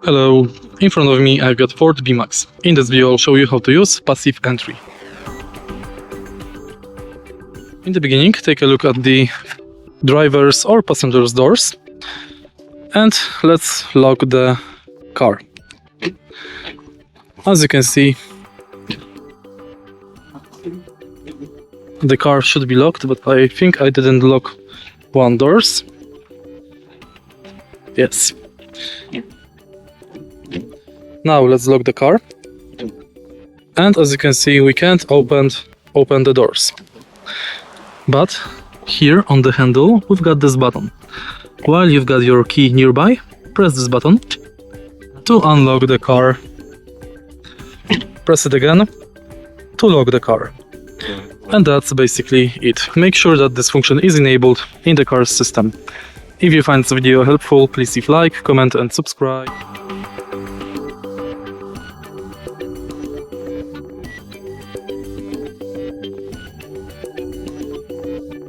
Hello, in front of me I've got Ford B-Max. In this video I'll show you how to use passive entry. In the beginning, take a look at the driver's or passenger's doors and let's lock the car. As you can see, the car should be locked, but I think I didn't lock one doors. Yes. Now let's lock the car. And as you can see, we can't open the doors. But here on the handle, we've got this button. While you've got your key nearby, press this button to unlock the car. Press it again to lock the car. And that's basically it. Make sure that this function is enabled in the car's system. If you find this video helpful, please leave a like, comment and subscribe.